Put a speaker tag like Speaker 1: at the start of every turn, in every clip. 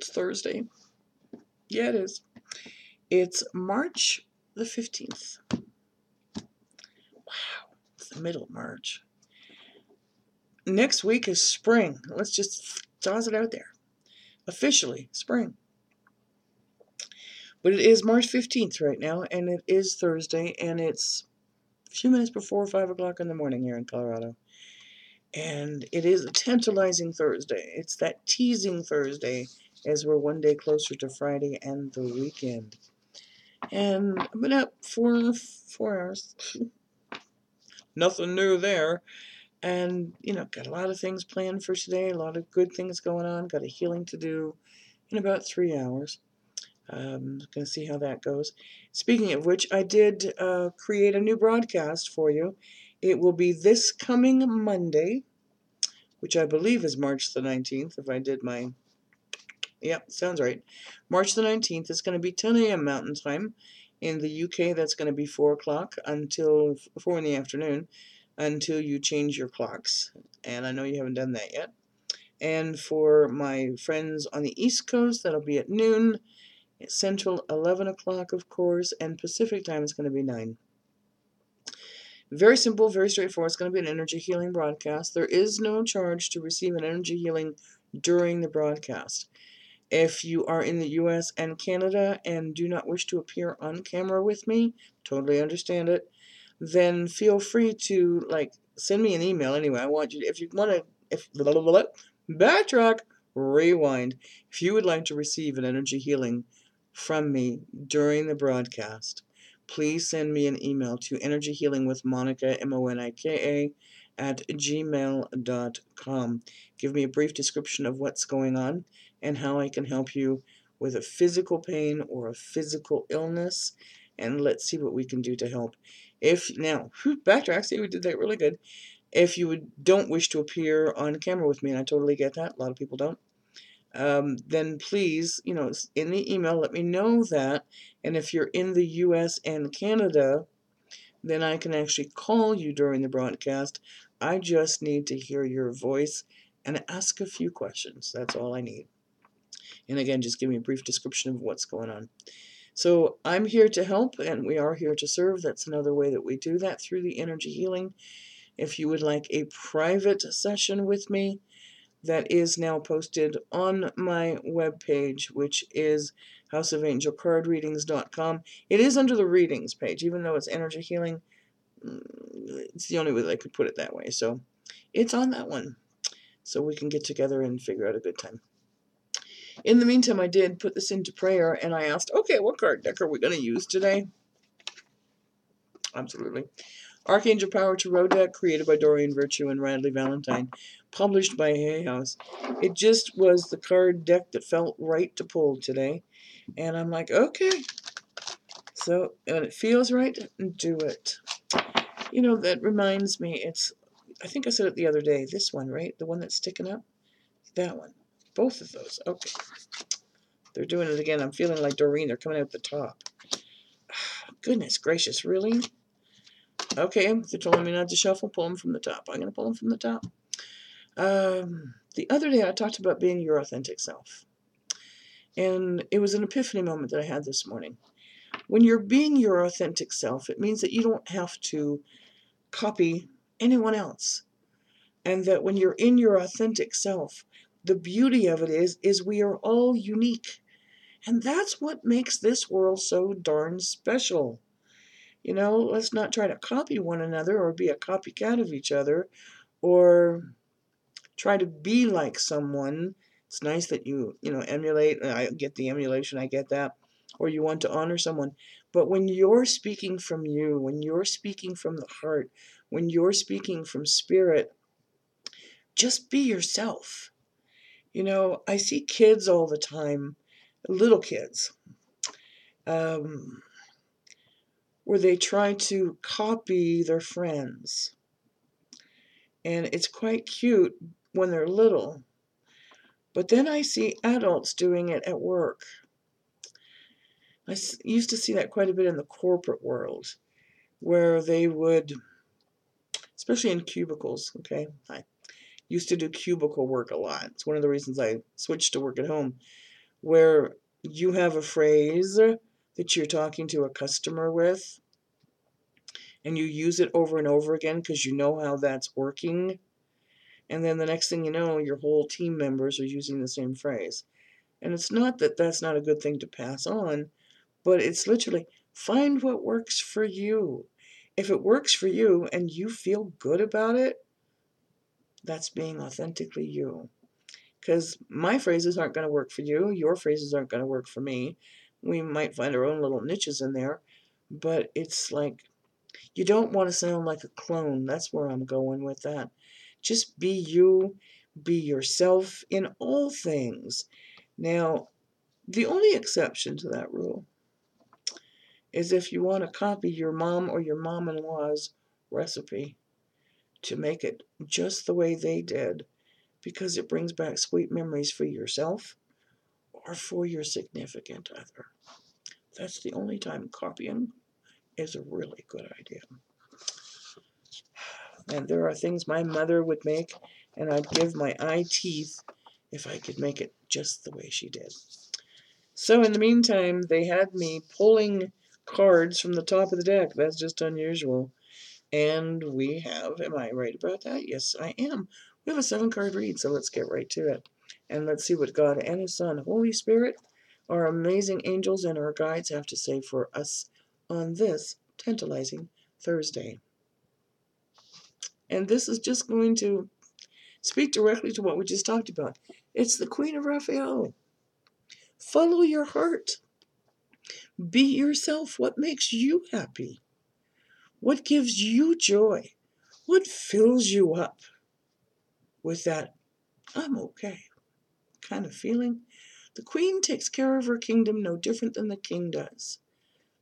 Speaker 1: It's Thursday. Yeah, it is. It's March the 15th. Wow, it's the middle of March. Next week is spring. Let's just toss it out there. Officially, spring. But it is March 15th right now, and it is Thursday, and it's a few minutes before 5 o'clock in the morning here in Colorado. And it is a tantalizing Thursday. It's that teasing Thursday as we're one day closer to Friday and the weekend. And I've been up for 4 hours. Nothing new there. And, got a lot of things planned for today, a lot of good things going on. Got a healing to do in about 3 hours. Going to see how that goes. Speaking of which, I did create a new broadcast for you. It will be this coming Monday, which I believe is March the 19th, if I did my... Yep, sounds right. March the 19th. It's going to be 10 a.m. Mountain Time. In the UK, that's going to be 4 o'clock until 4 in the afternoon until you change your clocks. And I know you haven't done that yet. And for my friends on the East Coast, that'll be at noon. Central, 11 o'clock, of course. And Pacific time is going to be 9. Very simple, very straightforward. It's going to be an energy healing broadcast. There is no charge to receive an energy healing during the broadcast. If you are in the US and Canada and do not wish to appear on camera with me, totally understand it, then feel free to send me an email anyway. I want you to, if you want to, backtrack, rewind. If you would like to receive an energy healing from me during the broadcast, please send me an email to energyhealingwithmonika, MONIKA, @gmail.com. Give me a brief description of what's going on and how I can help you with a physical pain or a physical illness, and let's see what we can do to help. Backtrack, see, we did that really good. If you don't wish to appear on camera with me, and I totally get that, a lot of people don't, then please, in the email, let me know that. And if you're in the US and Canada, then I can actually call you during the broadcast. I just need to hear your voice and ask a few questions. That's all I need. And again, just give me a brief description of what's going on. So I'm here to help, and we are here to serve. That's another way that we do that, through the energy healing. If you would like a private session with me, that is now posted on my webpage, which is houseofangelcardreadings.com. It is under the readings page, even though it's energy healing. It's the only way that I could put it that way. So it's on that one, so we can get together and figure out a good time. In the meantime, I did put this into prayer, and I asked, okay, what card deck are we going to use today? Absolutely. Archangel Power Tarot deck, created by Doreen Virtue and Radley Valentine, published by Hay House. It just was the card deck that felt right to pull today, and I'm like, okay. So when it feels right, do it. That reminds me, I think I said it the other day, this one, right? The one that's sticking up? That one. Both of those. Okay. They're doing it again. I'm feeling like Doreen. They're coming out the top. Goodness gracious, really? Okay, they're telling me not to shuffle. Pull them from the top. I'm going to pull them from the top. The other day I talked about being your authentic self. And it was an epiphany moment that I had this morning. When you're being your authentic self, it means that you don't have to copy anyone else. And that when you're in your authentic self, the beauty of it is we are all unique. And that's what makes this world so darn special. Let's not try to copy one another or be a copycat of each other or try to be like someone. It's nice that you emulate. I get the emulation, I get that. Or you want to honor someone. But when you're speaking from you, when you're speaking from the heart, when you're speaking from spirit, just be yourself. I see kids all the time, little kids, where they try to copy their friends. And it's quite cute when they're little. But then I see adults doing it at work. I used to see that quite a bit in the corporate world, where they would, especially in cubicles, okay? I used to do cubicle work a lot. It's one of the reasons I switched to work at home. where you have a phrase that you're talking to a customer with, and you use it over and over again because you know how that's working. And then the next thing you know, your whole team members are using the same phrase. And it's not that that's not a good thing to pass on, but it's literally find what works for you. If it works for you and you feel good about it, that's being authentically you. Because my phrases aren't going to work for you. Your phrases aren't going to work for me. We might find our own little niches in there, but it's like you don't want to sound like a clone. That's where I'm going with that. Just be you, be yourself in all things. Now, the only exception to that rule is if you want to copy your mom or your mom-in-law's recipe to make it just the way they did, because it brings back sweet memories for yourself or for your significant other. That's the only time copying is a really good idea. And there are things my mother would make, and I'd give my eye teeth if I could make it just the way she did. So in the meantime, they had me pulling cards from the top of the deck. That's just unusual. And we have, am I right about that? Yes, I am. We have a 7-card read, so let's get right to it. And let's see what God and His Son, Holy Spirit, our amazing angels, and our guides have to say for us on this tantalizing Thursday. And this is just going to speak directly to what we just talked about. It's the Queen of Raphael. Follow your heart. Be yourself. What makes you happy? What gives you joy? What fills you up with that I'm okay kind of feeling? The queen takes care of her kingdom no different than the king does.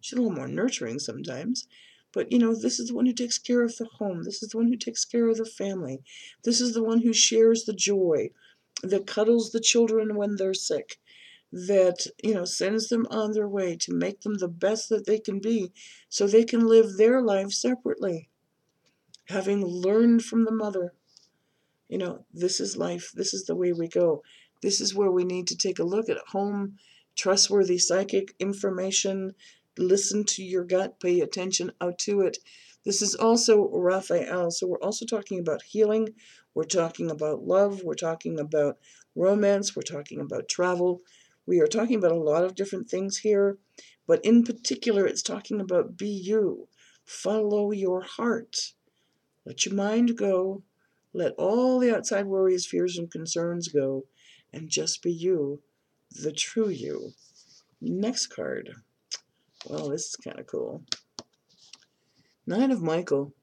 Speaker 1: She's a little more nurturing sometimes, but this is the one who takes care of the home. This is the one who takes care of the family. This is the one who shares the joy, that cuddles the children when they're sick, that sends them on their way to make them the best that they can be so they can live their lives separately, having learned from the mother. This is life. This is the way we go. This is where we need to take a look at home, trustworthy psychic information, listen to your gut, pay attention out to it. This is also Raphael, so we're also talking about healing. We're talking about love. We're talking about romance. We're talking about travel. We are talking about a lot of different things here, but in particular, it's talking about be you. Follow your heart. Let your mind go. Let all the outside worries, fears, and concerns go, and just be you, the true you. Next card. Well, this is kind of cool. Nine of Michael.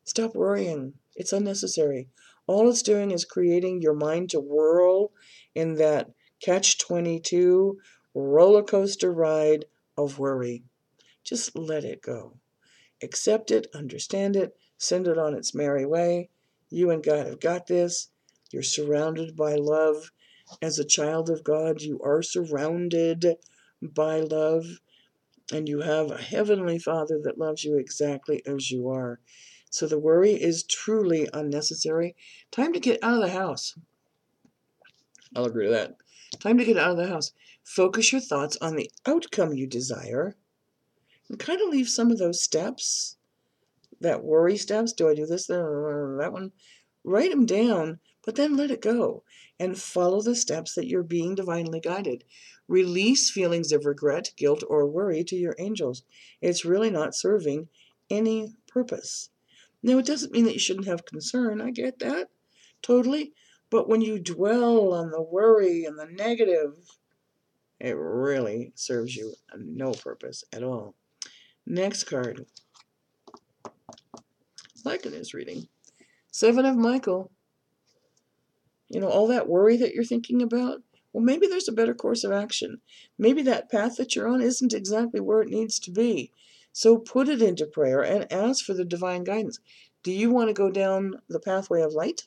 Speaker 1: Stop worrying. It's unnecessary. All it's doing is creating your mind to whirl in that catch-22 roller coaster ride of worry. Just let it go. Accept it, understand it, send it on its merry way. You and God have got this. You're surrounded by love. As a child of God, you are surrounded by love, and you have a heavenly Father that loves you exactly as you are. So the worry is truly unnecessary. Time to get out of the house. I'll agree with that. Time to get out of the house. Focus your thoughts on the outcome you desire, and kind of leave some of those steps, that worry steps. Do I do this, that one? Write them down, but then let it go and follow the steps that you're being divinely guided. Release feelings of regret, guilt, or worry to your angels. It's really not serving any purpose. Now, it doesn't mean that you shouldn't have concern. I get that, totally. But when you dwell on the worry and the negative, it really serves you no purpose at all. Next card. Liking this reading. 7 of Michael. All that worry that you're thinking about, well, maybe there's a better course of action. Maybe that path that you're on isn't exactly where it needs to be. So put it into prayer and ask for the divine guidance. Do you want to go down the pathway of light,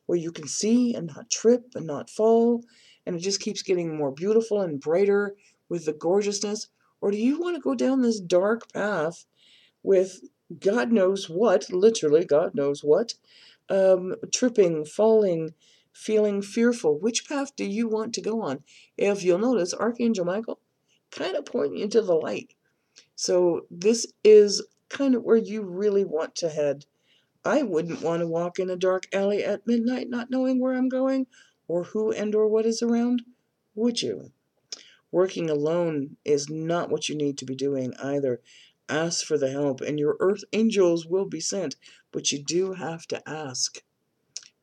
Speaker 1: where you can see and not trip and not fall, and it just keeps getting more beautiful and brighter with the gorgeousness? Or do you want to go down this dark path with God knows what, literally God knows what, tripping, falling, feeling fearful. Which path do you want to go on? If you'll notice, Archangel Michael kind of pointing you to the light. So this is kind of where you really want to head. I wouldn't want to walk in a dark alley at midnight not knowing where I'm going or who and or what is around, would you? Working alone is not what you need to be doing either. Ask for the help, and your earth angels will be sent, but you do have to ask.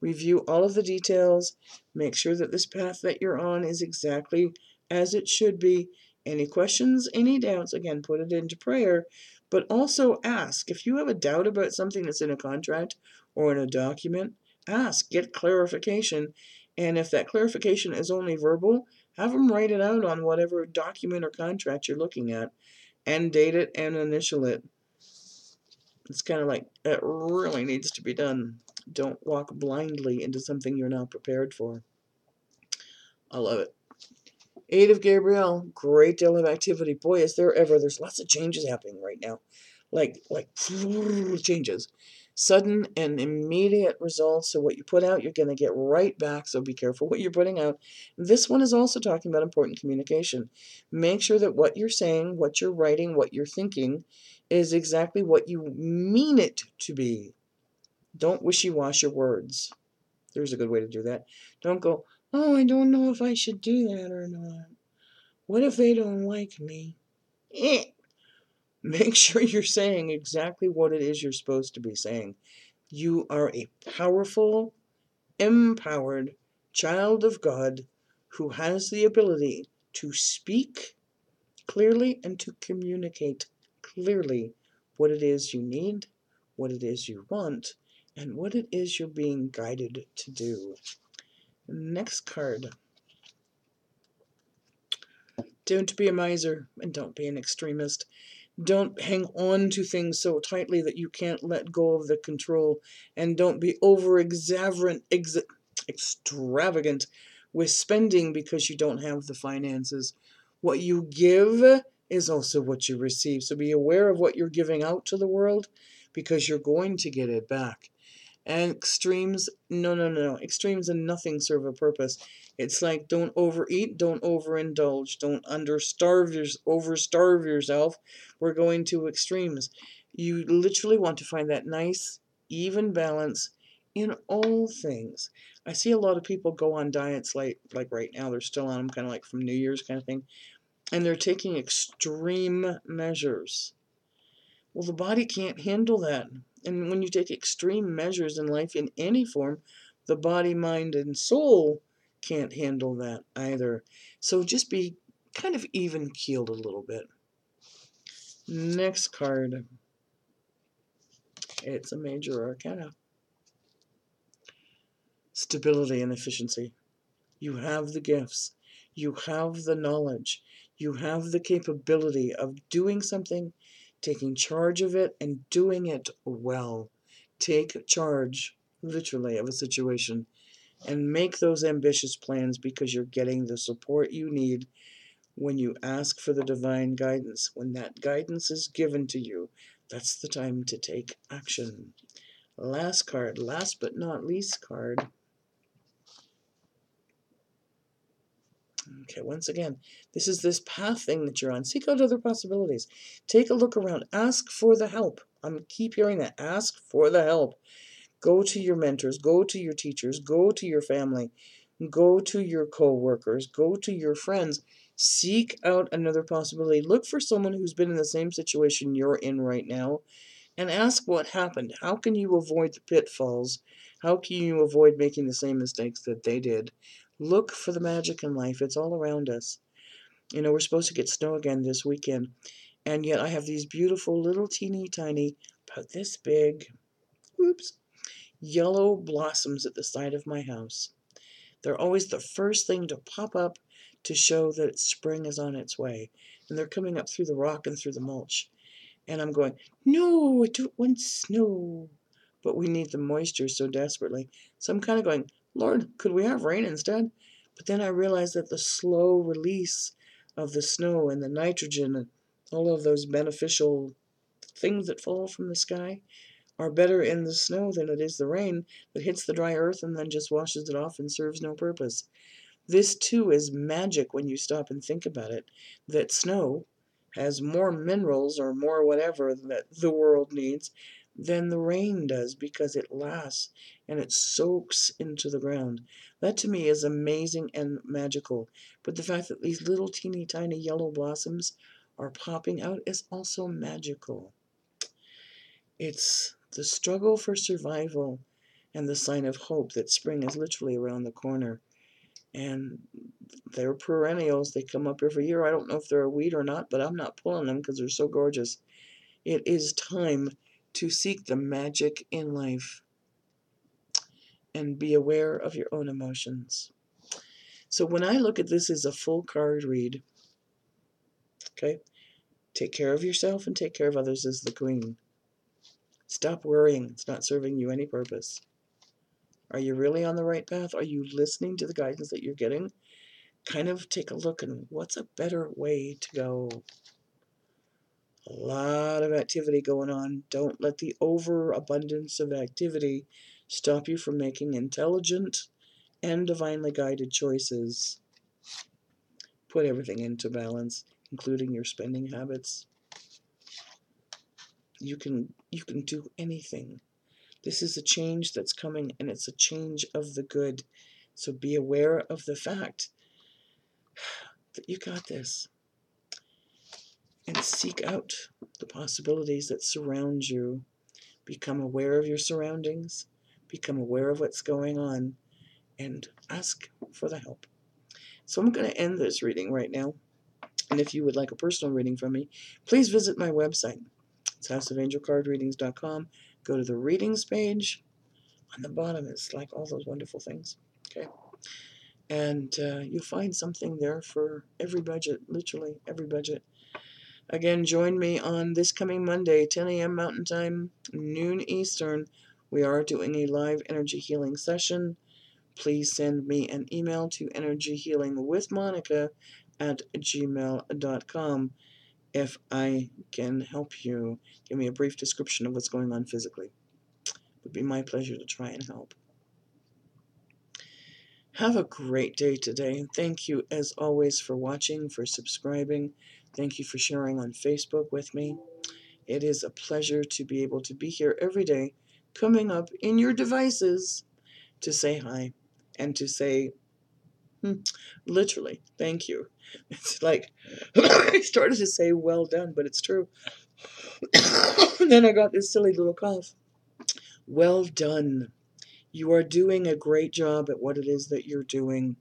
Speaker 1: Review all of the details. Make sure that this path that you're on is exactly as it should be. Any questions, any doubts, again, put it into prayer, but also ask. If you have a doubt about something that's in a contract or in a document, ask, get clarification. And if that clarification is only verbal, have them write it out on whatever document or contract you're looking at and date it and initial it. It's kind of like, it really needs to be done. Don't walk blindly into something you're not prepared for. I love it. 8 of Gabriel, great deal of activity. Boy, is there ever. There's lots of changes happening right now. Like changes. Sudden and immediate results. So what you put out, you're going to get right back. So be careful what you're putting out. This one is also talking about important communication. Make sure that what you're saying, what you're writing, what you're thinking is exactly what you mean it to be. Don't wishy-wash your words. There's a good way to do that. Don't go, oh, I don't know if I should do that or not. What if they don't like me? Make sure you're saying exactly what it is you're supposed to be saying. You are a powerful, empowered child of God who has the ability to speak clearly and to communicate clearly what it is you need, what it is you want, and what it is you're being guided to do. Next card. Don't be a miser and don't be an extremist. Don't hang on to things so tightly that you can't let go of the control. And don't be extravagant with spending because you don't have the finances. What you give is also what you receive. So be aware of what you're giving out to the world because you're going to get it back. And extremes, no. Extremes and nothing serve a purpose. It's like don't overeat, don't overindulge, don't overstarve yourself. We're going to extremes. You literally want to find that nice, even balance in all things. I see a lot of people go on diets like right now. They're still on them, kind of like from New Year's kind of thing. And they're taking extreme measures. Well, the body can't handle that. And when you take extreme measures in life in any form, the body, mind, and soul can't handle that either. So just be kind of even keeled a little bit. Next card. It's a major arcana. Stability and efficiency. You have the gifts. You have the knowledge. You have the capability of doing something, taking charge of it, and doing it well. Take charge, literally, of a situation and make those ambitious plans because you're getting the support you need when you ask for the divine guidance. When that guidance is given to you, that's the time to take action. Last card, last but not least card. Okay, once again, this is this path thing that you're on. Seek out other possibilities. Take a look around. Ask for the help. Keep hearing that. Ask for the help. Go to your mentors. Go to your teachers. Go to your family. Go to your co-workers. Go to your friends. Seek out another possibility. Look for someone who's been in the same situation you're in right now and ask what happened. How can you avoid the pitfalls? How can you avoid making the same mistakes that they did? Look for the magic in life. It's all around us. You know, we're supposed to get snow again this weekend. And yet I have these beautiful little teeny tiny, about this big, yellow blossoms at the side of my house. They're always the first thing to pop up to show that spring is on its way. And they're coming up through the rock and through the mulch. And I'm going, no, I don't want snow. But we need the moisture so desperately. So I'm kind of going, Lord, could we have rain instead? But then I realized that the slow release of the snow and the nitrogen and all of those beneficial things that fall from the sky are better in the snow than it is the rain that hits the dry earth and then just washes it off and serves no purpose. This too is magic when you stop and think about it, that snow has more minerals or more whatever that the world needs than the rain does, because it lasts and it soaks into the ground. That to me is amazing and magical. But the fact that these little teeny tiny yellow blossoms are popping out is also magical. It's the struggle for survival and the sign of hope that spring is literally around the corner. And they're perennials. They come up every year. I don't know if they're a weed or not, but I'm not pulling them because they're so gorgeous. It is time to seek the magic in life and be aware of your own emotions. So when I look at this as a full card read, okay, take care of yourself and take care of others as the queen. Stop worrying. It's not serving you any purpose. Are you really on the right path? Are you listening to the guidance that you're getting? Kind of take a look and what's a better way to go? A lot of activity going on. Don't let the overabundance of activity stop you from making intelligent and divinely guided choices. Put everything into balance, including your spending habits. You can do anything. This is a change that's coming, and it's a change of the good. So be aware of the fact that you got this. And seek out the possibilities that surround you. Become aware of your surroundings. Become aware of what's going on. And ask for the help. So I'm going to end this reading right now. And if you would like a personal reading from me, please visit my website. It's houseofangelcardreadings.com. Go to the readings page. On the bottom, it's like all those wonderful things. Okay. And you'll find something there for every budget, literally every budget. Again, join me on this coming Monday, 10 a.m. Mountain Time, noon Eastern. We are doing a live energy healing session. Please send me an email to energyhealingwithmonica@gmail.com if I can help you. Give me a brief description of what's going on physically. It would be my pleasure to try and help. Have a great day today. Thank you, as always, for watching, for subscribing. Thank you for sharing on Facebook with me. It is a pleasure to be able to be here every day, coming up in your devices to say hi and to say, literally, thank you. It's like, I started to say well done, but it's true. And then I got this silly little cough. Well done. You are doing a great job at what it is that you're doing.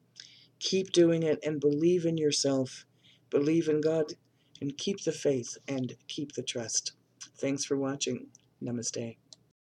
Speaker 1: Keep doing it and believe in yourself. Believe in God and keep the faith and keep the trust. Thanks for watching. Namaste.